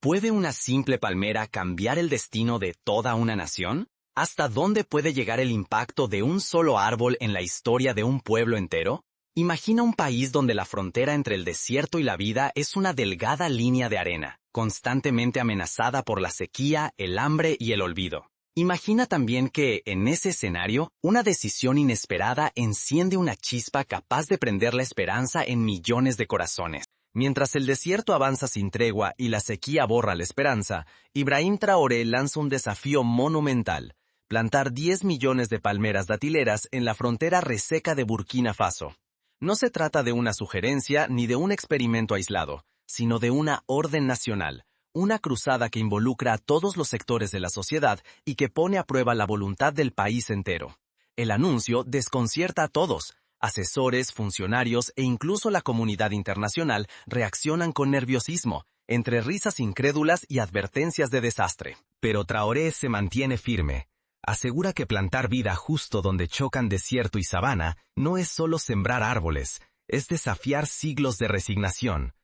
¿Puede una simple palmera cambiar el destino de toda una nación? ¿Hasta dónde puede llegar el impacto de un solo árbol en la historia de un pueblo entero? Imagina un país donde la frontera entre el desierto y la vida es una delgada línea de arena, constantemente amenazada por la sequía, el hambre y el olvido. Imagina también que, en ese escenario, una decisión inesperada enciende una chispa capaz de prender la esperanza en millones de corazones. Mientras el desierto avanza sin tregua y la sequía borra la esperanza, Ibrahim Traoré lanza un desafío monumental: plantar 10 millones de palmeras datileras en la frontera reseca de Burkina Faso. No se trata de una sugerencia ni de un experimento aislado, sino de una orden nacional, una cruzada que involucra a todos los sectores de la sociedad y que pone a prueba la voluntad del país entero. El anuncio desconcierta a todos. Asesores, funcionarios e incluso la comunidad internacional reaccionan con nerviosismo, entre risas incrédulas y advertencias de desastre. Pero Traoré se mantiene firme. Asegura que plantar vida justo donde chocan desierto y sabana no es solo sembrar árboles, es desafiar siglos de resignación.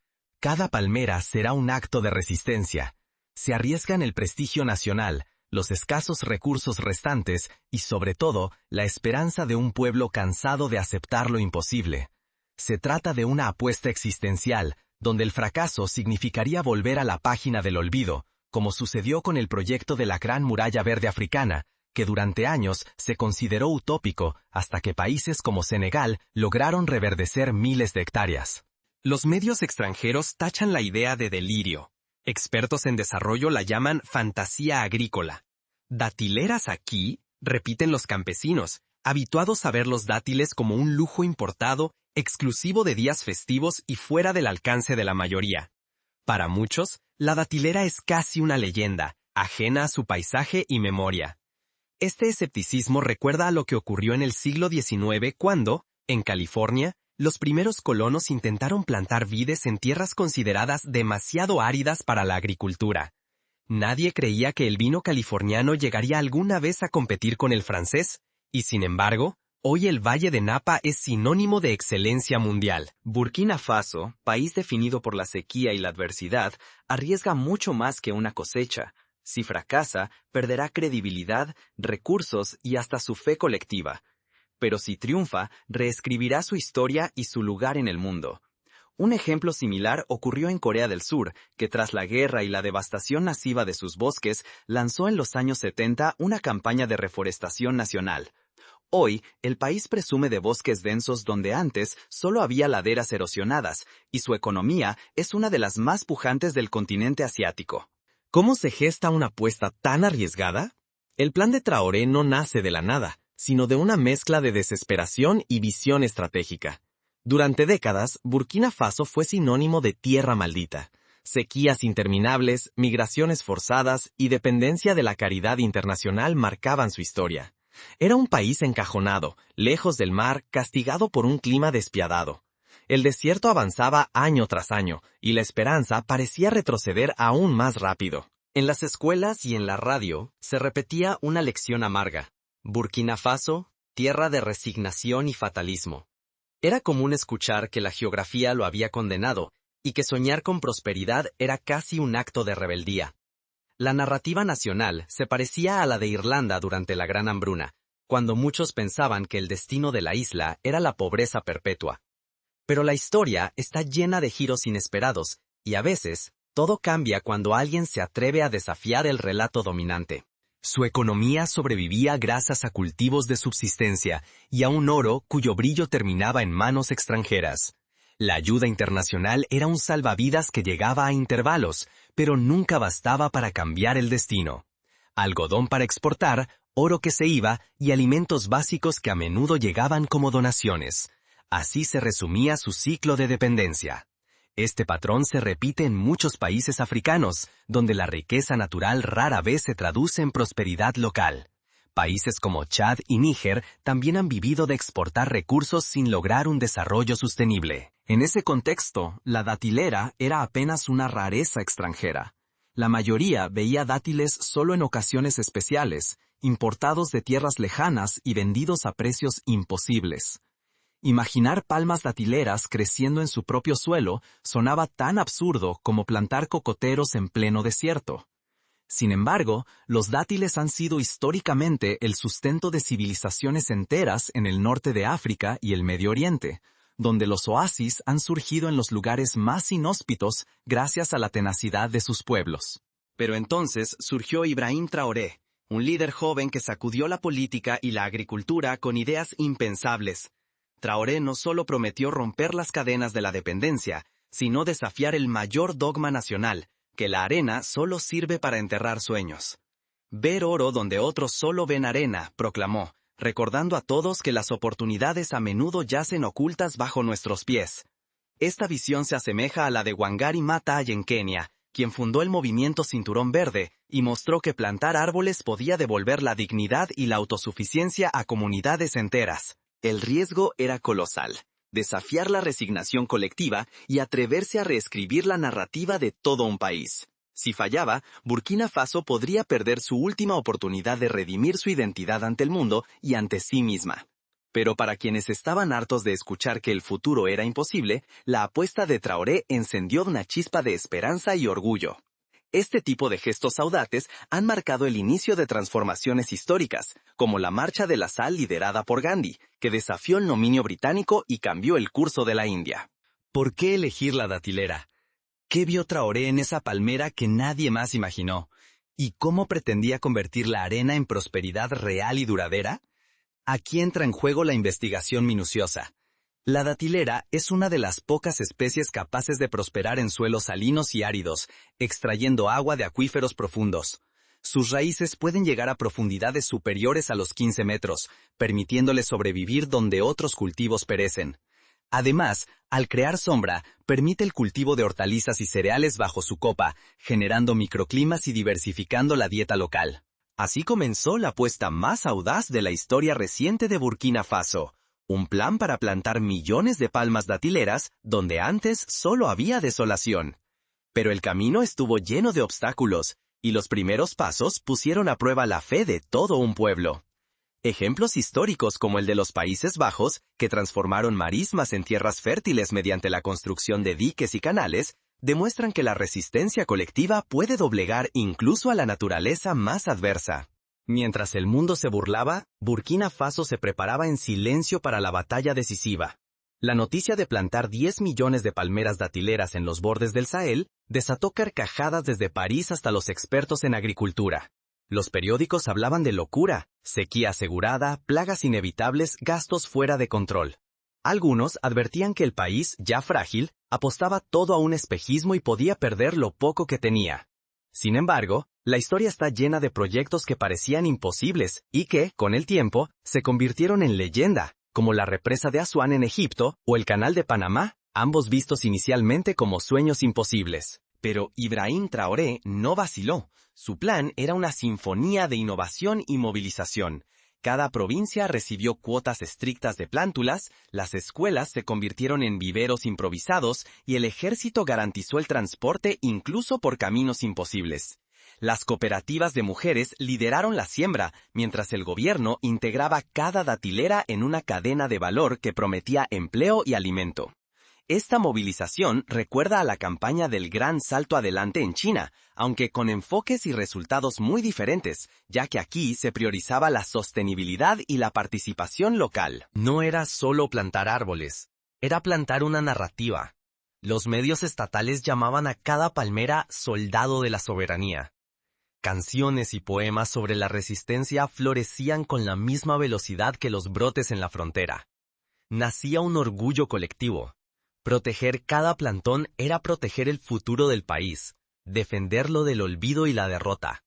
Cada palmera será un acto de resistencia. Se arriesgan el prestigio nacional, los escasos recursos restantes y, sobre todo, la esperanza de un pueblo cansado de aceptar lo imposible. Se trata de una apuesta existencial, donde el fracaso significaría volver a la página del olvido, como sucedió con el proyecto de la Gran Muralla Verde Africana, que durante años se consideró utópico hasta que países como Senegal lograron reverdecer miles de hectáreas. Los medios extranjeros tachan la idea de delirio. Expertos en desarrollo la llaman fantasía agrícola. ¿Datileras aquí?, repiten los campesinos, habituados a ver los dátiles como un lujo importado, exclusivo de días festivos y fuera del alcance de la mayoría. Para muchos, la datilera es casi una leyenda, ajena a su paisaje y memoria. Este escepticismo recuerda a lo que ocurrió en el siglo XIX cuando, en California, los primeros colonos intentaron plantar vides en tierras consideradas demasiado áridas para la agricultura. Nadie creía que el vino californiano llegaría alguna vez a competir con el francés, y sin embargo, hoy el Valle de Napa es sinónimo de excelencia mundial. Burkina Faso, país definido por la sequía y la adversidad, arriesga mucho más que una cosecha. Si fracasa, perderá credibilidad, recursos y hasta su fe colectiva. Pero si triunfa, reescribirá su historia y su lugar en el mundo. Un ejemplo similar ocurrió en Corea del Sur, que tras la guerra y la devastación masiva de sus bosques, lanzó en los años 70 una campaña de reforestación nacional. Hoy, el país presume de bosques densos donde antes solo había laderas erosionadas, y su economía es una de las más pujantes del continente asiático. ¿Cómo se gesta una apuesta tan arriesgada? El plan de Traoré no nace de la nada, sino de una mezcla de desesperación y visión estratégica. Durante décadas, Burkina Faso fue sinónimo de tierra maldita. Sequías interminables, migraciones forzadas y dependencia de la caridad internacional marcaban su historia. Era un país encajonado, lejos del mar, castigado por un clima despiadado. El desierto avanzaba año tras año, y la esperanza parecía retroceder aún más rápido. En las escuelas y en la radio se repetía una lección amarga: Burkina Faso, tierra de resignación y fatalismo. Era común escuchar que la geografía lo había condenado, y que soñar con prosperidad era casi un acto de rebeldía. La narrativa nacional se parecía a la de Irlanda durante la Gran Hambruna, cuando muchos pensaban que el destino de la isla era la pobreza perpetua. Pero la historia está llena de giros inesperados, y a veces, todo cambia cuando alguien se atreve a desafiar el relato dominante. Su economía sobrevivía gracias a cultivos de subsistencia y a un oro cuyo brillo terminaba en manos extranjeras. La ayuda internacional era un salvavidas que llegaba a intervalos, pero nunca bastaba para cambiar el destino. Algodón para exportar, oro que se iba y alimentos básicos que a menudo llegaban como donaciones. Así se resumía su ciclo de dependencia. Este patrón se repite en muchos países africanos, donde la riqueza natural rara vez se traduce en prosperidad local. Países como Chad y Níger también han vivido de exportar recursos sin lograr un desarrollo sostenible. En ese contexto, la datilera era apenas una rareza extranjera. La mayoría veía dátiles solo en ocasiones especiales, importados de tierras lejanas y vendidos a precios imposibles. Imaginar palmas datileras creciendo en su propio suelo sonaba tan absurdo como plantar cocoteros en pleno desierto. Sin embargo, los dátiles han sido históricamente el sustento de civilizaciones enteras en el norte de África y el Medio Oriente, donde los oasis han surgido en los lugares más inhóspitos gracias a la tenacidad de sus pueblos. Pero entonces surgió Ibrahim Traoré, un líder joven que sacudió la política y la agricultura con ideas impensables. Traoré no solo prometió romper las cadenas de la dependencia, sino desafiar el mayor dogma nacional, que la arena solo sirve para enterrar sueños. Ver oro donde otros solo ven arena, proclamó, recordando a todos que las oportunidades a menudo yacen ocultas bajo nuestros pies. Esta visión se asemeja a la de Wangari Maathai en Kenia, quien fundó el movimiento Cinturón Verde y mostró que plantar árboles podía devolver la dignidad y la autosuficiencia a comunidades enteras. El riesgo era colosal: desafiar la resignación colectiva y atreverse a reescribir la narrativa de todo un país. Si fallaba, Burkina Faso podría perder su última oportunidad de redimir su identidad ante el mundo y ante sí misma. Pero para quienes estaban hartos de escuchar que el futuro era imposible, la apuesta de Traoré encendió una chispa de esperanza y orgullo. Este tipo de gestos audaces han marcado el inicio de transformaciones históricas, como la Marcha de la Sal liderada por Gandhi, que desafió el dominio británico y cambió el curso de la India. ¿Por qué elegir la datilera? ¿Qué vio Traoré en esa palmera que nadie más imaginó? ¿Y cómo pretendía convertir la arena en prosperidad real y duradera? Aquí entra en juego la investigación minuciosa. La datilera es una de las pocas especies capaces de prosperar en suelos salinos y áridos, extrayendo agua de acuíferos profundos. Sus raíces pueden llegar a profundidades superiores a los 15 metros, permitiéndole sobrevivir donde otros cultivos perecen. Además, al crear sombra, permite el cultivo de hortalizas y cereales bajo su copa, generando microclimas y diversificando la dieta local. Así comenzó la apuesta más audaz de la historia reciente de Burkina Faso. Un plan para plantar millones de palmas datileras donde antes solo había desolación. Pero el camino estuvo lleno de obstáculos, y los primeros pasos pusieron a prueba la fe de todo un pueblo. Ejemplos históricos como el de los Países Bajos, que transformaron marismas en tierras fértiles mediante la construcción de diques y canales, demuestran que la resistencia colectiva puede doblegar incluso a la naturaleza más adversa. Mientras el mundo se burlaba, Burkina Faso se preparaba en silencio para la batalla decisiva. La noticia de plantar 10 millones de palmeras datileras en los bordes del Sahel desató carcajadas desde París hasta los expertos en agricultura. Los periódicos hablaban de locura, sequía asegurada, plagas inevitables, gastos fuera de control. Algunos advertían que el país, ya frágil, apostaba todo a un espejismo y podía perder lo poco que tenía. Sin embargo, la historia está llena de proyectos que parecían imposibles y que, con el tiempo, se convirtieron en leyenda, como la represa de Asuán en Egipto o el Canal de Panamá, ambos vistos inicialmente como sueños imposibles. Pero Ibrahim Traoré no vaciló. Su plan era una sinfonía de innovación y movilización. Cada provincia recibió cuotas estrictas de plántulas, las escuelas se convirtieron en viveros improvisados y el ejército garantizó el transporte incluso por caminos imposibles. Las cooperativas de mujeres lideraron la siembra, mientras el gobierno integraba cada datilera en una cadena de valor que prometía empleo y alimento. Esta movilización recuerda a la campaña del Gran Salto Adelante en China, aunque con enfoques y resultados muy diferentes, ya que aquí se priorizaba la sostenibilidad y la participación local. No era solo plantar árboles, era plantar una narrativa. Los medios estatales llamaban a cada palmera soldado de la soberanía. Canciones y poemas sobre la resistencia florecían con la misma velocidad que los brotes en la frontera. Nacía un orgullo colectivo. Proteger cada plantón era proteger el futuro del país, defenderlo del olvido y la derrota.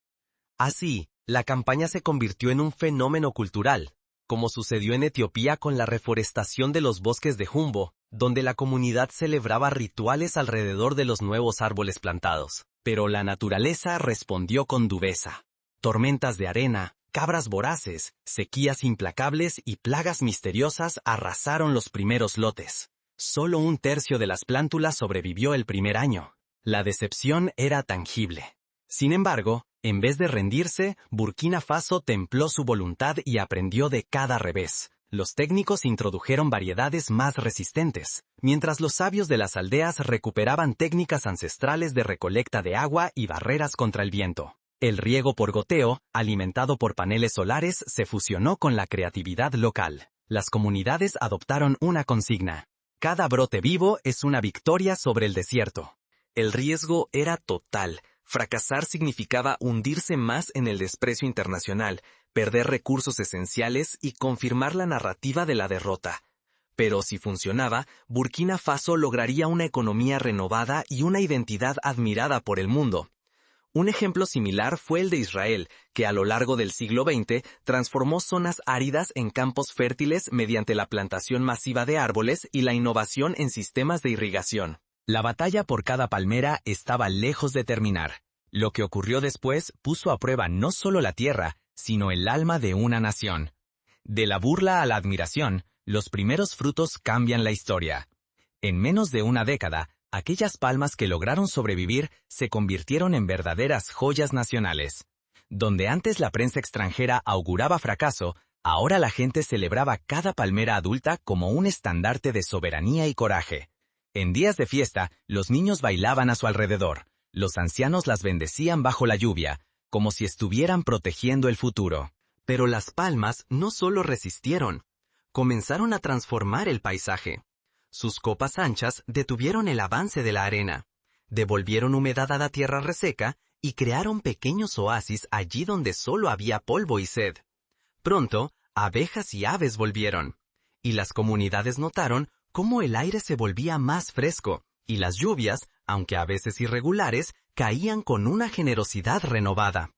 Así, la campaña se convirtió en un fenómeno cultural, como sucedió en Etiopía con la reforestación de los bosques de Jumbo, donde la comunidad celebraba rituales alrededor de los nuevos árboles plantados. Pero la naturaleza respondió con dureza. Tormentas de arena, cabras voraces, sequías implacables y plagas misteriosas arrasaron los primeros lotes. Solo 1/3 de las plántulas sobrevivió el primer año. La decepción era tangible. Sin embargo, en vez de rendirse, Burkina Faso templó su voluntad y aprendió de cada revés. los técnicos introdujeron variedades más resistentes, mientras los sabios de las aldeas recuperaban técnicas ancestrales de recolecta de agua y barreras contra el viento. El riego por goteo, alimentado por paneles solares, se fusionó con la creatividad local. Las comunidades adoptaron una consigna: cada brote vivo es una victoria sobre el desierto. El riesgo era total. Fracasar significaba hundirse más en el desprecio internacional, perder recursos esenciales y confirmar la narrativa de la derrota. Pero si funcionaba, Burkina Faso lograría una economía renovada y una identidad admirada por el mundo. Un ejemplo similar fue el de Israel, que a lo largo del siglo XX transformó zonas áridas en campos fértiles mediante la plantación masiva de árboles y la innovación en sistemas de irrigación. La batalla por cada palmera estaba lejos de terminar. Lo que ocurrió después puso a prueba no solo la tierra, sino el alma de una nación. De la burla a la admiración, los primeros frutos cambian la historia. En menos de una década, aquellas palmas que lograron sobrevivir se convirtieron en verdaderas joyas nacionales. Donde antes la prensa extranjera auguraba fracaso, ahora la gente celebraba cada palmera adulta como un estandarte de soberanía y coraje. En días de fiesta, los niños bailaban a su alrededor. Los ancianos las bendecían bajo la lluvia, como si estuvieran protegiendo el futuro. Pero las palmas no solo resistieron, comenzaron a transformar el paisaje. Sus copas anchas detuvieron el avance de la arena, devolvieron humedad a la tierra reseca y crearon pequeños oasis allí donde solo había polvo y sed. Pronto, abejas y aves volvieron, y las comunidades notaron cómo el aire se volvía más fresco, y las lluvias, aunque a veces irregulares, caían con una generosidad renovada.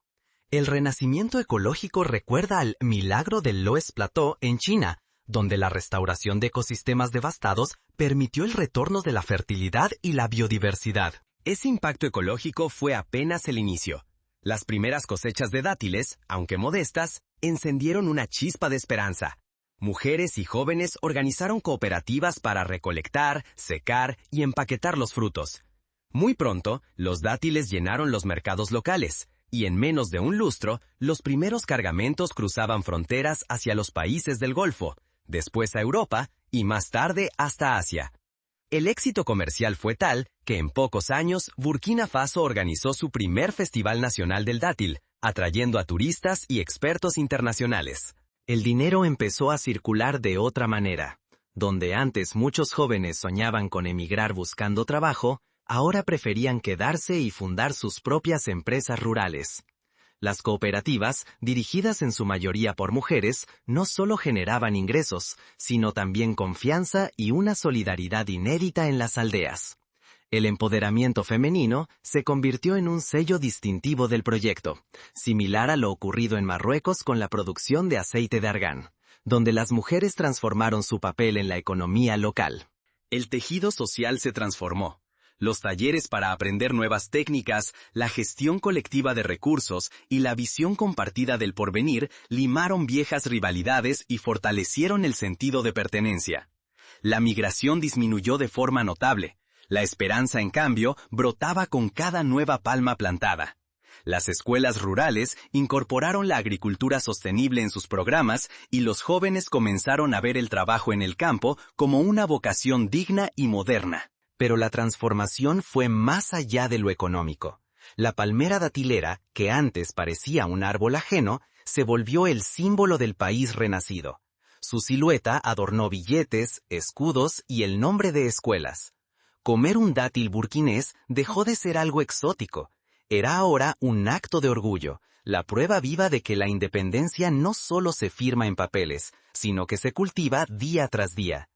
El renacimiento ecológico recuerda al milagro del Loess Plateau en China, donde la restauración de ecosistemas devastados permitió el retorno de la fertilidad y la biodiversidad. Ese impacto ecológico fue apenas el inicio. Las primeras cosechas de dátiles, aunque modestas, encendieron una chispa de esperanza. Mujeres y jóvenes organizaron cooperativas para recolectar, secar y empaquetar los frutos. Muy pronto, los dátiles llenaron los mercados locales, y en menos de un lustro, los primeros cargamentos cruzaban fronteras hacia los países del Golfo, después a Europa y más tarde hasta Asia. El éxito comercial fue tal que en pocos años Burkina Faso organizó su primer Festival Nacional del Dátil, atrayendo a turistas y expertos internacionales. El dinero empezó a circular de otra manera. Donde antes muchos jóvenes soñaban con emigrar buscando trabajo, ahora preferían quedarse y fundar sus propias empresas rurales. Las cooperativas, dirigidas en su mayoría por mujeres, no solo generaban ingresos, sino también confianza y una solidaridad inédita en las aldeas. El empoderamiento femenino se convirtió en un sello distintivo del proyecto, similar a lo ocurrido en Marruecos con la producción de aceite de argán, donde las mujeres transformaron su papel en la economía local. El tejido social se transformó. Los talleres para aprender nuevas técnicas, la gestión colectiva de recursos y la visión compartida del porvenir limaron viejas rivalidades y fortalecieron el sentido de pertenencia. La migración disminuyó de forma notable. La esperanza, en cambio, brotaba con cada nueva palma plantada. Las escuelas rurales incorporaron la agricultura sostenible en sus programas y los jóvenes comenzaron a ver el trabajo en el campo como una vocación digna y moderna. Pero la transformación fue más allá de lo económico. La palmera datilera, que antes parecía un árbol ajeno, se volvió el símbolo del país renacido. Su silueta adornó billetes, escudos y el nombre de escuelas. Comer un dátil burkinés dejó de ser algo exótico. Era ahora un acto de orgullo, la prueba viva de que la independencia no solo se firma en papeles, sino que se cultiva día tras día.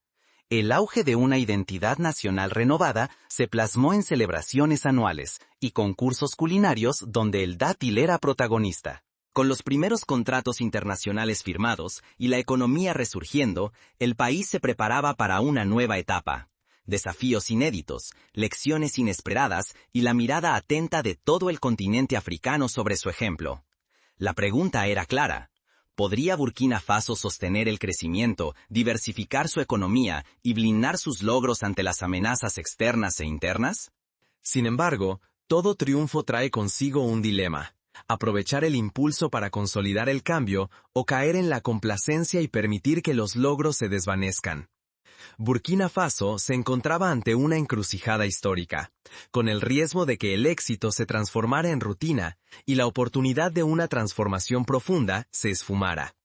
El auge de una identidad nacional renovada se plasmó en celebraciones anuales y concursos culinarios donde el dátil era protagonista. Con los primeros contratos internacionales firmados y la economía resurgiendo, el país se preparaba para una nueva etapa. Desafíos inéditos, lecciones inesperadas y la mirada atenta de todo el continente africano sobre su ejemplo. La pregunta era clara: ¿podría Burkina Faso sostener el crecimiento, diversificar su economía y blindar sus logros ante las amenazas externas e internas? Sin embargo, todo triunfo trae consigo un dilema. aprovechar el impulso para consolidar el cambio o caer en la complacencia y permitir que los logros se desvanezcan. Burkina Faso se encontraba ante una encrucijada histórica, con el riesgo de que el éxito se transformara en rutina y la oportunidad de una transformación profunda se esfumara.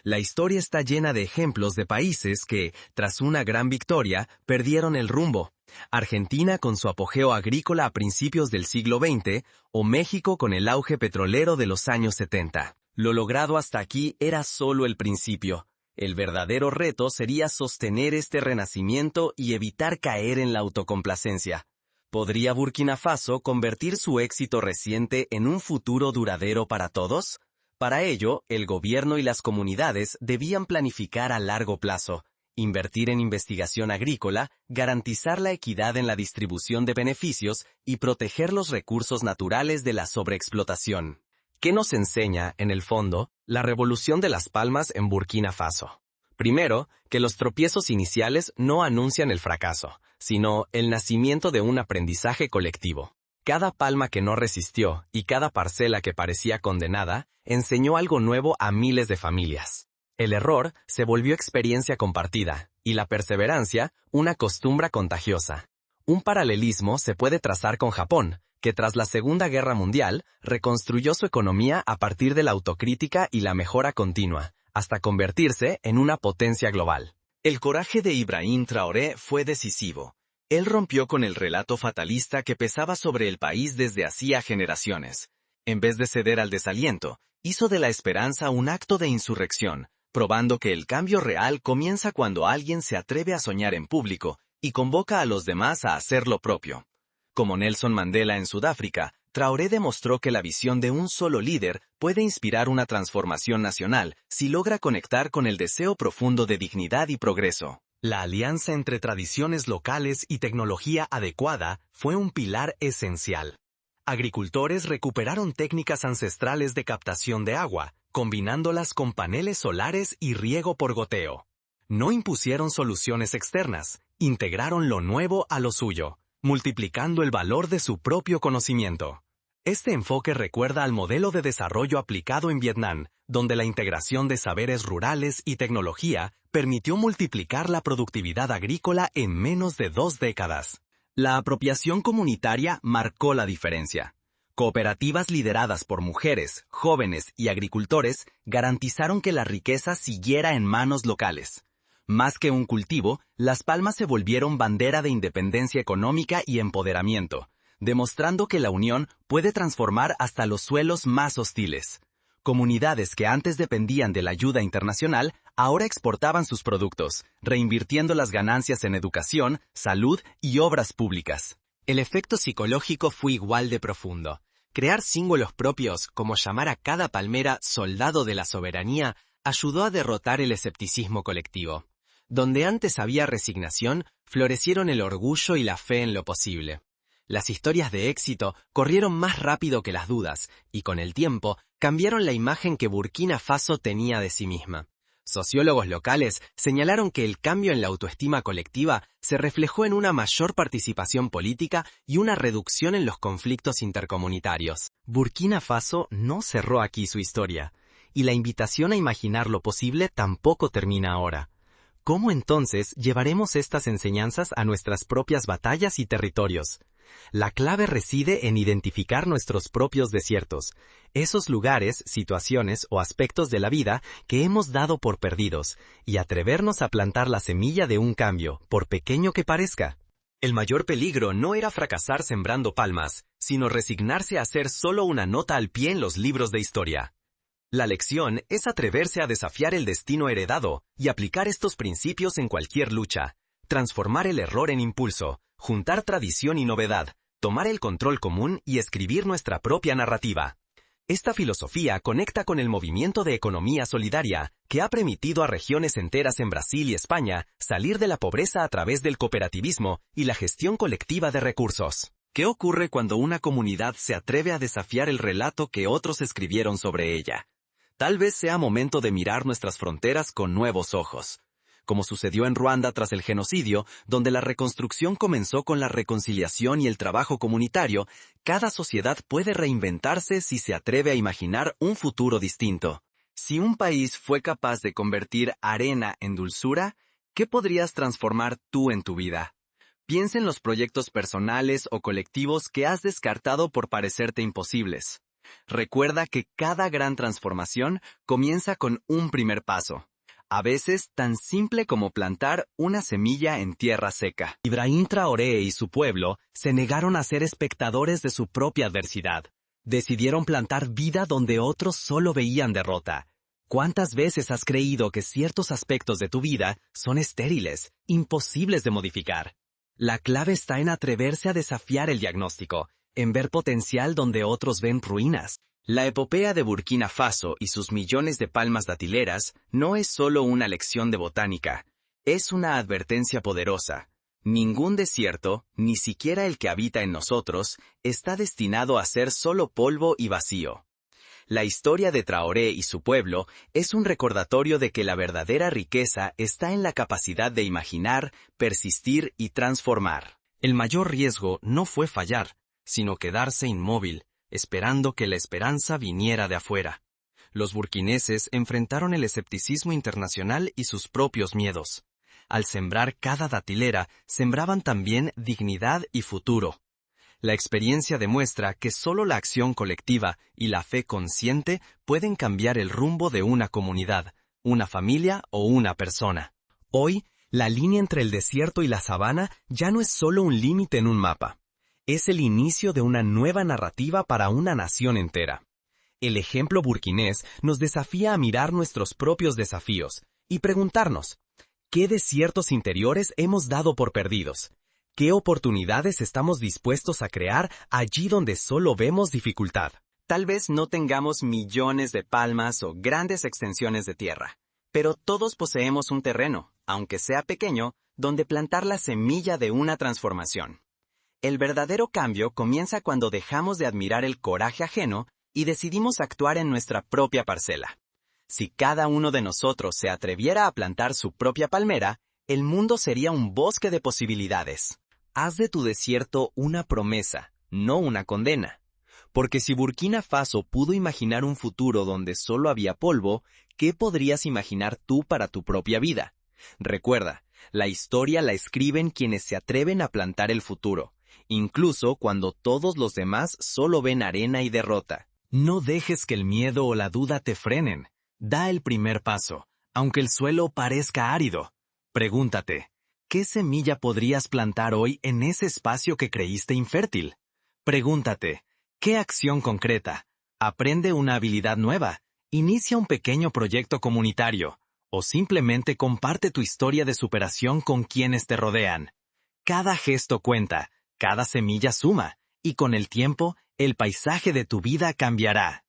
La historia está llena de ejemplos de países que, tras una gran victoria, perdieron el rumbo. Argentina con su apogeo agrícola a principios del siglo XX, o México con el auge petrolero de los años 70. Lo logrado hasta aquí era solo el principio. El verdadero reto sería sostener este renacimiento y evitar caer en la autocomplacencia. ¿Podría Burkina Faso convertir su éxito reciente en un futuro duradero para todos? Para ello, el gobierno y las comunidades debían planificar a largo plazo, invertir en investigación agrícola, garantizar la equidad en la distribución de beneficios y proteger los recursos naturales de la sobreexplotación. ¿Qué nos enseña, en el fondo, la revolución de las palmas en Burkina Faso? Primero, que los tropiezos iniciales no anuncian el fracaso, sino el nacimiento de un aprendizaje colectivo. Cada palma que no resistió y cada parcela que parecía condenada enseñó algo nuevo a miles de familias. El error se volvió experiencia compartida y la perseverancia una costumbre contagiosa. Un paralelismo se puede trazar con Japón, que tras la Segunda Guerra Mundial reconstruyó su economía a partir de la autocrítica y la mejora continua, hasta convertirse en una potencia global. El coraje de Ibrahim Traoré fue decisivo. Él rompió con el relato fatalista que pesaba sobre el país desde hacía generaciones. En vez de ceder al desaliento, hizo de la esperanza un acto de insurrección, probando que el cambio real comienza cuando alguien se atreve a soñar en público y convoca a los demás a hacer lo propio. Como Nelson Mandela en Sudáfrica, Traoré demostró que la visión de un solo líder puede inspirar una transformación nacional si logra conectar con el deseo profundo de dignidad y progreso. La alianza entre tradiciones locales y tecnología adecuada fue un pilar esencial. Agricultores recuperaron técnicas ancestrales de captación de agua, combinándolas con paneles solares y riego por goteo. No impusieron soluciones externas, integraron lo nuevo a lo suyo, multiplicando el valor de su propio conocimiento. Este enfoque recuerda al modelo de desarrollo aplicado en Vietnam, donde la integración de saberes rurales y tecnología permitió multiplicar la productividad agrícola en menos de 2 décadas. La apropiación comunitaria marcó la diferencia. Cooperativas lideradas por mujeres, jóvenes y agricultores garantizaron que la riqueza siguiera en manos locales. Más que un cultivo, las palmas se volvieron bandera de independencia económica y empoderamiento, demostrando que la unión puede transformar hasta los suelos más hostiles. Comunidades que antes dependían de la ayuda internacional, ahora exportaban sus productos, reinvirtiendo las ganancias en educación, salud y obras públicas. El efecto psicológico fue igual de profundo. Crear símbolos propios, como llamar a cada palmera soldado de la soberanía, ayudó a derrotar el escepticismo colectivo. Donde antes había resignación, florecieron el orgullo y la fe en lo posible. Las historias de éxito corrieron más rápido que las dudas, y con el tiempo cambiaron la imagen que Burkina Faso tenía de sí misma. Sociólogos locales señalaron que el cambio en la autoestima colectiva se reflejó en una mayor participación política y una reducción en los conflictos intercomunitarios. Burkina Faso no cerró aquí su historia, y la invitación a imaginar lo posible tampoco termina ahora. ¿Cómo entonces llevaremos estas enseñanzas a nuestras propias batallas y territorios? La clave reside en identificar nuestros propios desiertos, esos lugares, situaciones o aspectos de la vida que hemos dado por perdidos, y atrevernos a plantar la semilla de un cambio, por pequeño que parezca. El mayor peligro no era fracasar sembrando palmas, sino resignarse a ser solo una nota al pie en los libros de historia. La lección es atreverse a desafiar el destino heredado y aplicar estos principios en cualquier lucha, transformar el error en impulso, juntar tradición y novedad, tomar el control común y escribir nuestra propia narrativa. Esta filosofía conecta con el movimiento de economía solidaria, que ha permitido a regiones enteras en Brasil y España salir de la pobreza a través del cooperativismo y la gestión colectiva de recursos. ¿Qué ocurre cuando una comunidad se atreve a desafiar el relato que otros escribieron sobre ella? Tal vez sea momento de mirar nuestras fronteras con nuevos ojos. como sucedió en Ruanda tras el genocidio, donde la reconstrucción comenzó con la reconciliación y el trabajo comunitario. Cada sociedad puede reinventarse si se atreve a imaginar un futuro distinto. Si un país fue capaz de convertir arena en dulzura, ¿qué podrías transformar tú en tu vida? Piensa en los proyectos personales o colectivos que has descartado por parecerte imposibles. Recuerda que cada gran transformación comienza con un primer paso, a veces tan simple como plantar una semilla en tierra seca. Ibrahim Traoré y su pueblo se negaron a ser espectadores de su propia adversidad. Decidieron plantar vida donde otros solo veían derrota. ¿Cuántas veces has creído que ciertos aspectos de tu vida son estériles, imposibles de modificar? La clave está en atreverse a desafiar el diagnóstico, en ver potencial donde otros ven ruinas. La epopeya de Burkina Faso y sus millones de palmas datileras no es solo una lección de botánica, es una advertencia poderosa. Ningún desierto, ni siquiera el que habita en nosotros, está destinado a ser solo polvo y vacío. La historia de Traoré y su pueblo es un recordatorio de que la verdadera riqueza está en la capacidad de imaginar, persistir y transformar. El mayor riesgo no fue fallar, sino quedarse inmóvil, esperando que la esperanza viniera de afuera. Los burkineses enfrentaron el escepticismo internacional y sus propios miedos. Al sembrar cada datilera, sembraban también dignidad y futuro. La experiencia demuestra que solo la acción colectiva y la fe consciente pueden cambiar el rumbo de una comunidad, una familia o una persona. Hoy, la línea entre el desierto y la sabana ya no es solo un límite en un mapa. Es el inicio de una nueva narrativa para una nación entera. El ejemplo burkinés nos desafía a mirar nuestros propios desafíos y preguntarnos, ¿qué desiertos interiores hemos dado por perdidos? ¿Qué oportunidades estamos dispuestos a crear allí donde solo vemos dificultad? Tal vez no tengamos millones de palmas o grandes extensiones de tierra, pero todos poseemos un terreno, aunque sea pequeño, donde plantar la semilla de una transformación. El verdadero cambio comienza cuando dejamos de admirar el coraje ajeno y decidimos actuar en nuestra propia parcela. Si cada uno de nosotros se atreviera a plantar su propia palmera, el mundo sería un bosque de posibilidades. Haz de tu desierto una promesa, no una condena. Porque si Burkina Faso pudo imaginar un futuro donde solo había polvo, ¿qué podrías imaginar tú para tu propia vida? Recuerda, la historia la escriben quienes se atreven a plantar el futuro, incluso cuando todos los demás solo ven arena y derrota. No dejes que el miedo o la duda te frenen. Da el primer paso, aunque el suelo parezca árido. Pregúntate, ¿qué semilla podrías plantar hoy en ese espacio que creíste infértil? Pregúntate, ¿qué acción concreta? Aprende una habilidad nueva, inicia un pequeño proyecto comunitario, o simplemente comparte tu historia de superación con quienes te rodean. Cada gesto cuenta, cada semilla suma, y con el tiempo, el paisaje de tu vida cambiará.